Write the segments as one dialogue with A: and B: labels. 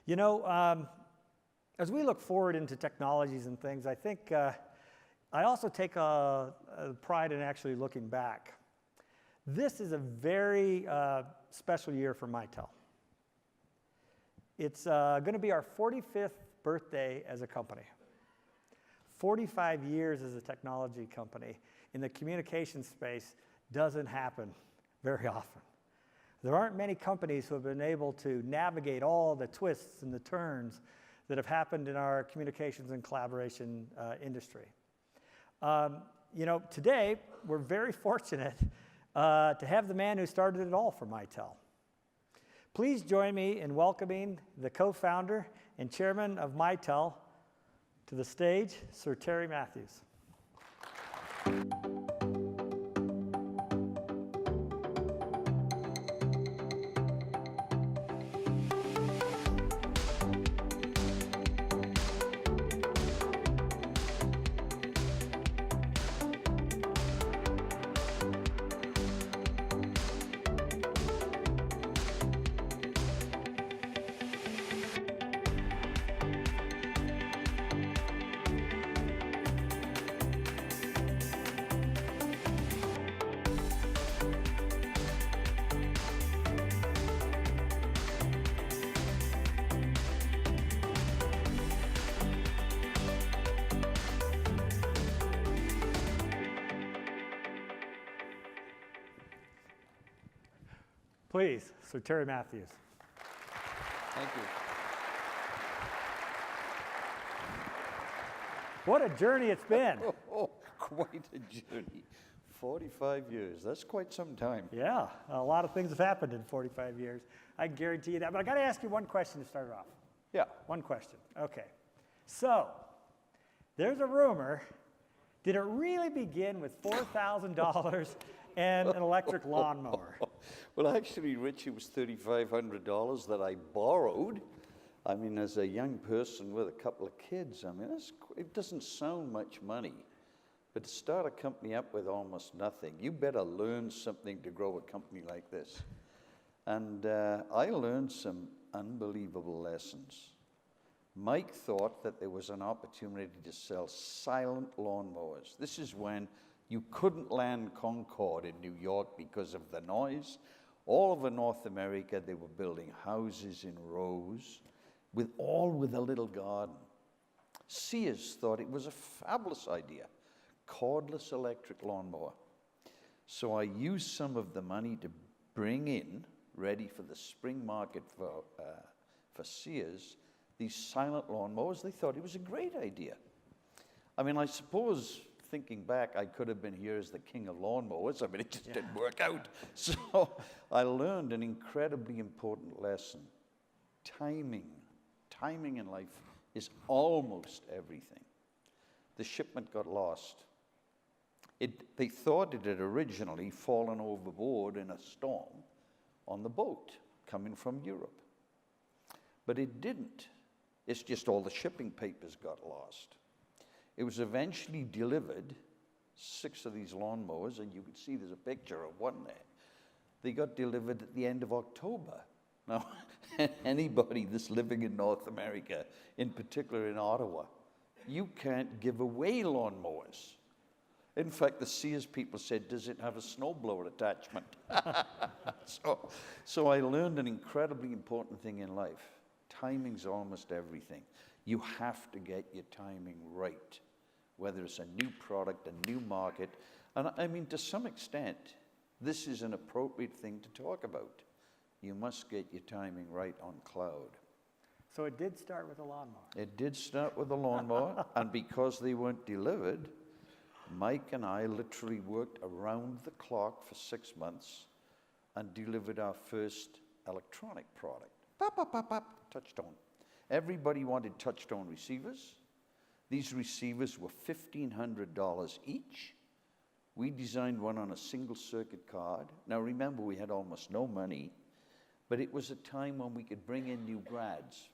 A: You know, as we look forward into technologies and things, I think I also take a pride in actually looking back. This is a very special year for Mitel. It's going to be our 45th birthday as a company. 45 years as a technology company in the communication space doesn't happen very often. There aren't many companies who have been able to navigate all the twists and the turns that have happened in our communications and collaboration industry. You know, today we're very fortunate to have the man who started it all for Mitel. Please join me in welcoming the co-founder and chairman of Mitel to the stage, Sir Terry Matthews. Please, Sir Terry Matthews.
B: Thank you.
A: What a journey it's been.
B: Oh, quite a journey. 45 years, that's quite some time.
A: Yeah, a lot of things have happened in 45 years. I guarantee you that. But I got to ask you one question to start off.
B: Yeah.
A: One question. Okay. So, there's a rumor. Did it really begin with $4,000 and an electric lawnmower?
B: Well, actually, Rich, it was $3,500 that I borrowed. I mean, as a young person with a couple of kids, I mean, it doesn't sound much money. But to start a company up with almost nothing, you better learn something to grow a company like this. And I learned some unbelievable lessons. Mike thought that there was an opportunity to sell silent lawnmowers. This is when you couldn't land Concord in New York because of the noise. All over North America, they were building houses in rows, all with a little garden. Sears thought it was a fabulous idea, cordless electric lawnmower. So I used some of the money to bring in, ready for the spring market for Sears, these silent lawnmowers. They thought it was a great idea. I mean, I suppose, thinking back, I could have been here as the king of lawnmowers. I mean, it just didn't work out. So I learned an incredibly important lesson. Timing in life is almost everything. The shipment got lost. They thought it had originally fallen overboard in a storm on the boat coming from Europe. But it didn't. It's just all the shipping papers got lost. It was eventually delivered, 6 of these lawnmowers, and you can see there's a picture of one there. They got delivered at the end of October. Now, anybody that's living in North America, in particular in Ottawa, you can't give away lawnmowers. In fact, the Sears people said, does it have a snowblower attachment? So I learned an incredibly important thing in life. Timing's almost everything. You have to get your timing right, whether it's a new product, a new market. And I mean, to some extent, this is an appropriate thing to talk about. You must get your timing right on cloud.
A: So it did start with a lawnmower.
B: It did start with a lawnmower, and because they weren't delivered, Mike and I literally worked around the clock for 6 months and delivered our first electronic product. Pop, pop, pop, pop, touchtone. Everybody wanted touchtone receivers. These receivers were $1,500 each. We designed one on a single circuit card. Now remember, we had almost no money, but it was a time when we could bring in new grads.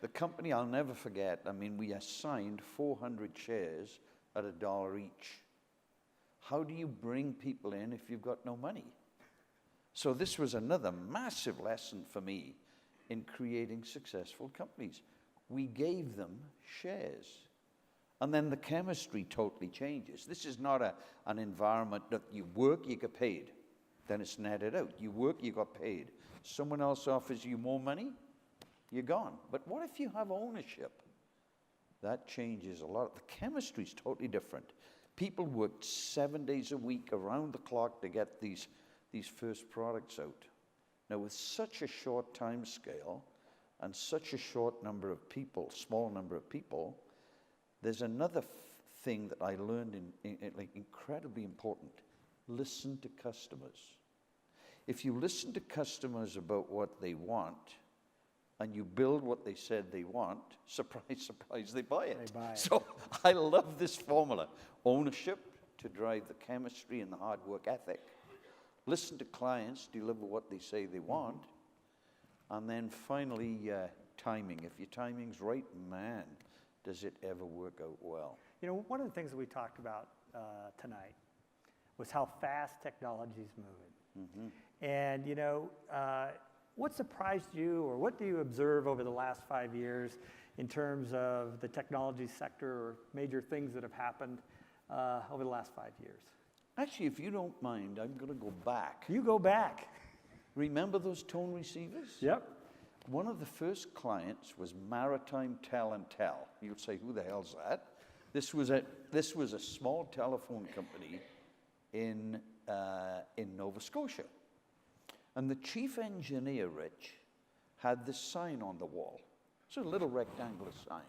B: The company, I'll never forget, I mean, we assigned 400 chairs at $1 each. How do you bring people in if you've got no money? So this was another massive lesson for me in creating successful companies. We gave them shares. And then the chemistry totally changes. This is not an environment that you work, you get paid. Then it's netted out. You work, you got paid. Someone else offers you more money, you're gone. But what if you have ownership? That changes a lot. The chemistry is totally different. People worked 7 days a week around the clock to get these first products out. Now, with such a short time scale and such a short number of people, small number of people, there's another thing that I learned like incredibly important. Listen to customers. If you listen to customers about what they want, and you build what they said they want, surprise, surprise, they buy it.
A: They buy it.
B: So I love this formula. Ownership to drive the chemistry and the hard work ethic. Listen to clients, deliver what they say they want. And then finally, timing. If your timing's right, man, does it ever work out well.
A: You know, one of the things that we talked about tonight was how fast technology is moving. And, you know, what surprised you, or what do you observe over the last 5 years in terms of the technology sector or major things that have happened over the last 5 years?
B: Actually, if you don't mind, I'm going to go back.
A: You go back.
B: Remember those tone receivers?
A: Yep.
B: One of the first clients was Maritime Tel and Tel. You'll say, who the hell's that? This was a small telephone company in Nova Scotia. And the chief engineer, Rich, had this sign on the wall. It's a little rectangular sign.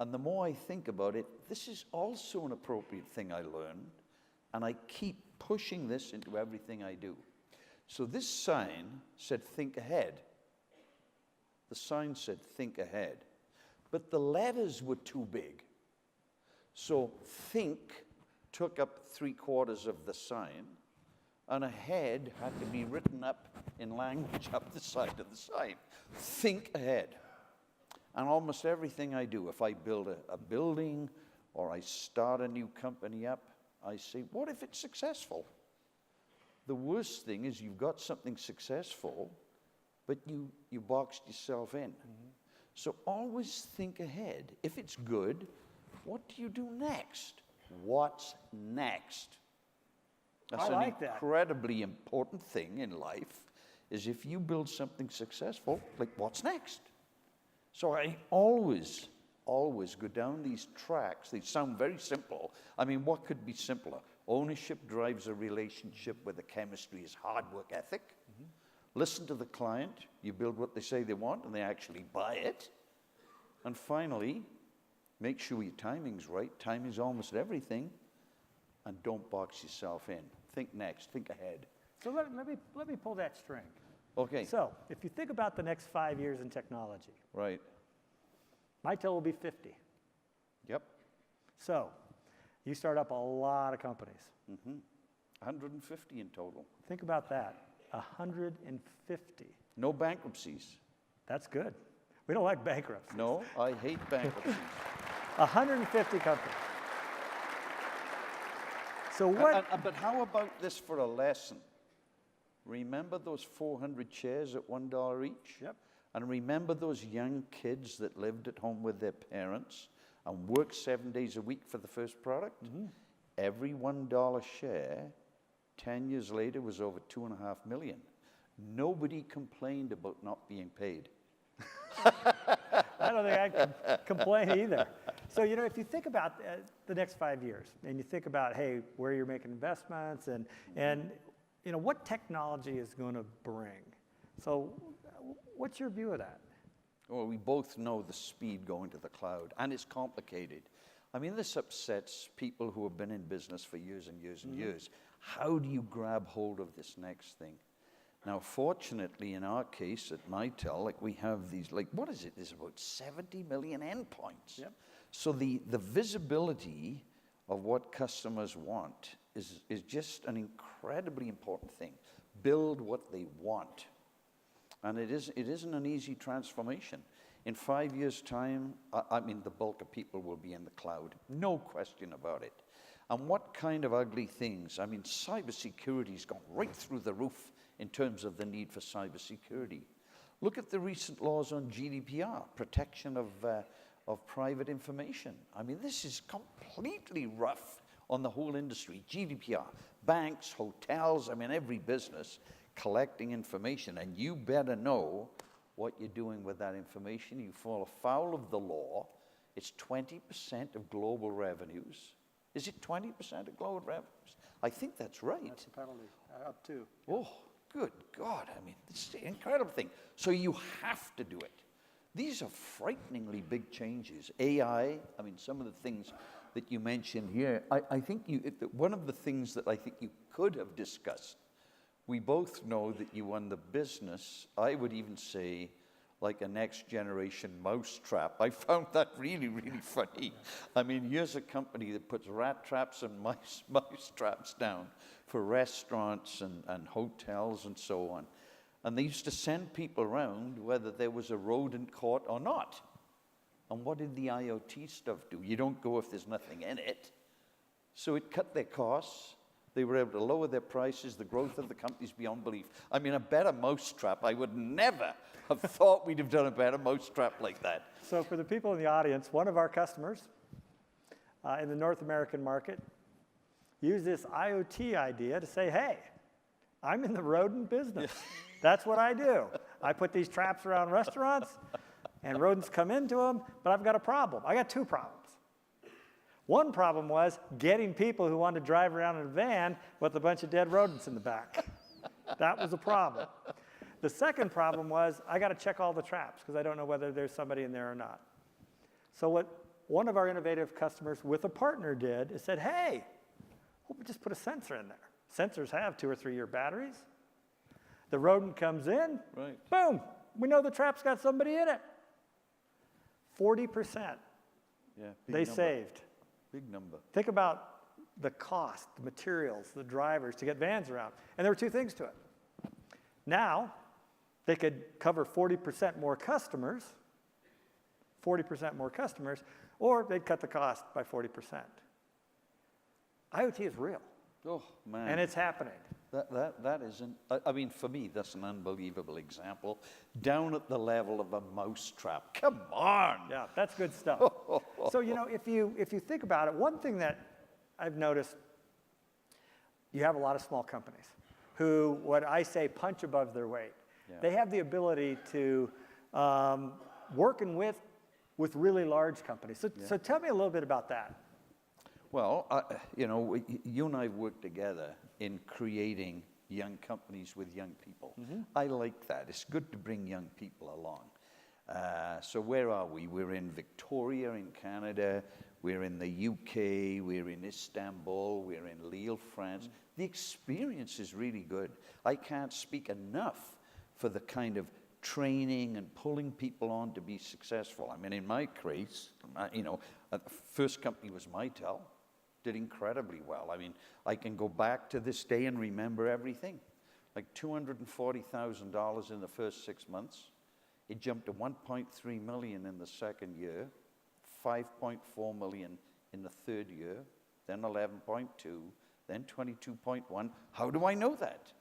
B: And the more I think about it, this is also an appropriate thing I learned, and I keep pushing this into everything I do. So this sign said, think ahead. The sign said, think ahead. But the letters were too big. So think took up 3/4 of the sign, and ahead had to be written up in language up the side of the sign. Think ahead. And almost everything I do, if I build a building or I start a new company up, I say, what if it's successful? The worst thing is you've got something successful, but you boxed yourself in. So always think ahead. If it's good, what do you do next? What's next? That's
A: I like
B: an incredibly important thing in life, is if you build something successful, like what's next? So I always go down these tracks. They sound very simple. I mean, what could be simpler? Ownership drives a relationship where the chemistry is hard work ethic. Listen to the client. You build what they say they want, and they actually buy it. And finally, make sure your timing's right. Timing's almost everything. And don't box yourself in. Think next. Think ahead.
A: So let me pull that string.
B: Okay.
A: So if you think about the next 5 years in technology,
B: Right.
A: Mitel will be 50.
B: Yep.
A: So you start up a lot of companies.
B: 150 in total.
A: Think about that. 150.
B: No bankruptcies.
A: That's good. We don't like bankruptcy.
B: No, I hate bankruptcies.
A: 150 companies. So what?
B: But how about this for a lesson? Remember those 400 chairs at $1 each?
A: Yep.
B: And remember those young kids that lived at home with their parents and worked 7 days a week for the first product? Every $1 share, 10 years later, was over $2.5 million. Nobody complained about not being paid.
A: I don't think I can complain either. So, you know, if you think about the next 5 years, and you think about, hey, where you're making investments, and you know, what technology is going to bring. So what's your view of that?
B: Well, we both know the speed going to the cloud, and it's complicated. I mean, this upsets people who have been in business for years and years and years. How do you grab hold of this next thing? Now, fortunately, in our case at Mitel, like we have these, like, what is it? There's about 70 million endpoints.
A: Yep.
B: So the visibility of what customers want is just an incredibly important thing. Build what they want. And it isn't an easy transformation. In 5 years' time, I mean, the bulk of people will be in the cloud. No question about it. And what kind of ugly things? I mean, cybersecurity's gone right through the roof in terms of the need for cybersecurity. Look at the recent laws on GDPR, protection of private information. I mean, this is completely rough on the whole industry. GDPR, banks, hotels, I mean, every business collecting information, and you better know what you're doing with that information. You fall afoul of the law. It's 20% of global revenues. Is it 20% of global revenues? I think that's right.
A: That's the penalty, up to.
B: Oh, good God. I mean, it's an incredible thing. So you have to do it. These are frighteningly big changes. AI, I mean, some of the things that you mentioned here, I think one of the things that I think you could have discussed, we both know that you won the business, I would even say, like a next generation mousetrap. I found that really, really funny. I mean, here's a company that puts rat traps and mouse traps down for restaurants and hotels and so on. And they used to send people around whether there was a rodent caught or not. And what did the IoT stuff do? You don't go if there's nothing in it. So it cut their costs. They were able to lower their prices. The growth of the company's beyond belief. I mean, a better mousetrap. I would never have thought we'd have done a better mousetrap like that.
A: So for the people in the audience, one of our customers in the North American market used this IoT idea to say, hey, I'm in the rodent business. That's what I do. I put these traps around restaurants, and rodents come into them, but I've got a problem. I got two problems. One problem was getting people who wanted to drive around in a van with a bunch of dead rodents in the back. That was a problem. The second problem was I got to check all the traps because I don't know whether there's somebody in there or not. So what one of our innovative customers with a partner did is said, hey, we'll just put a sensor in there. Sensors have 2 or 3 year batteries. The rodent comes in,
B: right.
A: Boom, we know the trap's got somebody in it. 40% they saved.
B: Big number.
A: Think about the cost, the materials, the drivers to get vans around. And there were two things to it. Now, they could cover 40% more customers, or they'd cut the cost by 40%. IoT is real.
B: Oh, man.
A: And it's happening.
B: That isn't, I mean, for me, that's an unbelievable example. Down at the level of a mousetrap. Come on.
A: Yeah, that's good stuff. So, you know, if you think about it, one thing that I've noticed, you have a lot of small companies who, what I say, punch above their weight.
B: Yeah.
A: They have the ability to working with really large companies. So tell me a little bit about that.
B: Well, you know, you and I have worked together in creating young companies with young people. Mm-hmm. I like that. It's good to bring young people along. So where are we? We're in Victoria in Canada. We're in the UK. We're in Istanbul. We're in Lille, France. Mm-hmm. The experience is really good. I can't speak enough for the kind of training and pulling people on to be successful. I mean, in my case, you know, the first company was Mitel. Did incredibly well. I mean, I can go back to this day and remember everything. Like $240,000 in the first 6 months. It jumped to 1.3 million in the second year, 5.4 million in the third year, then 11.2, then 22.1. How do I know that?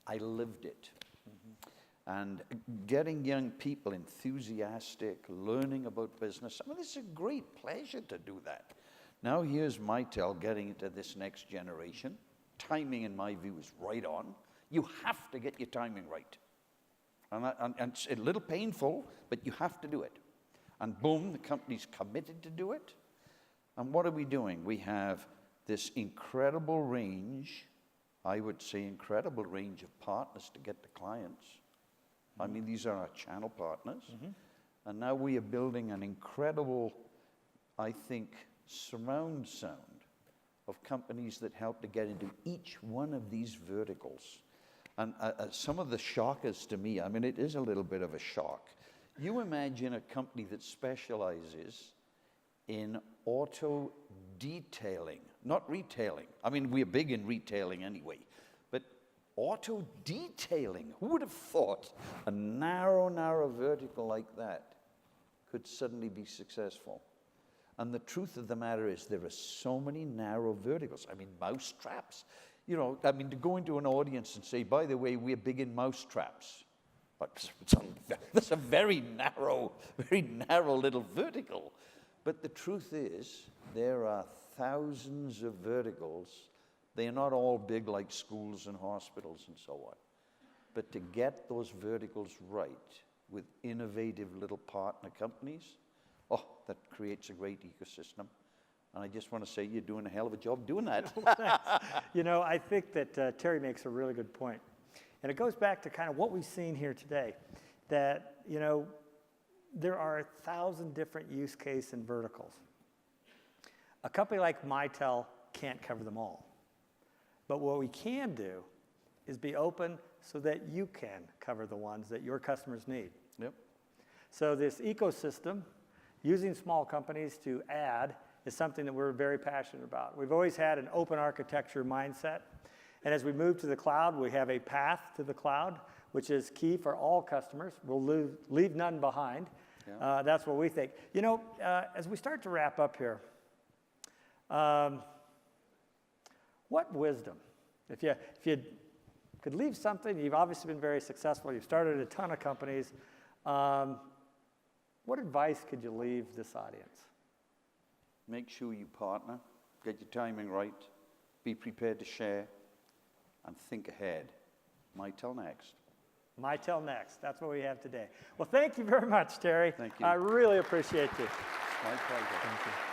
B: I lived it. Mm-hmm. And getting young people enthusiastic, learning about business, I mean, it's a great pleasure to do that. Now here's Mitel getting into this next generation. Timing, in my view, is right on. You have to get your timing right. And it's a little painful, but you have to do it. And boom, the company's committed to do it. And what are we doing? We have this incredible range, I would say incredible range of partners to get to clients. Mm-hmm. I mean, these are our channel partners. Mm-hmm. And now we are building an incredible, I think, surround sound of companies that help to get into each one of these verticals. And some of the shockers to me, I mean, it is a little bit of a shock. You imagine a company that specializes in auto detailing, not retailing. I mean, we're big in retailing anyway, but auto detailing, who would have thought a narrow vertical like that could suddenly be successful? And the truth of the matter is there are so many narrow verticals. I mean, mouse traps. You know, I mean, to go into an audience and say, by the way, we're big in mouse traps. That's a very narrow little vertical. But the truth is, there are thousands of verticals. They are not all big like schools and hospitals and so on. But to get those verticals right with innovative little partner companies, that creates a great ecosystem. And I just want to say you're doing a hell of a job doing that.
A: You know, I think that Terry makes a really good point. And it goes back to kind of what we've seen here today, that, you know, there are 1,000 different use case and verticals. A company like Mitel can't cover them all. But what we can do is be open so that you can cover the ones that your customers need.
B: Yep.
A: So this ecosystem, using small companies to add, is something that we're very passionate about. We've always had an open architecture mindset. And as we move to the cloud, we have a path to the cloud, which is key for all customers. We'll leave none behind. Yeah. That's what we think. You know, as we start to wrap up here, what wisdom? If you could leave something, you've obviously been very successful. You've started a ton of companies. What advice could you leave this audience?
B: Make sure you partner, get your timing right, be prepared to share, and think ahead. Mitel next.
A: Mitel next. That's what we have today. Well, thank you very much, Terry.
B: Thank you.
A: I really appreciate you.
B: My pleasure.
A: Thank you.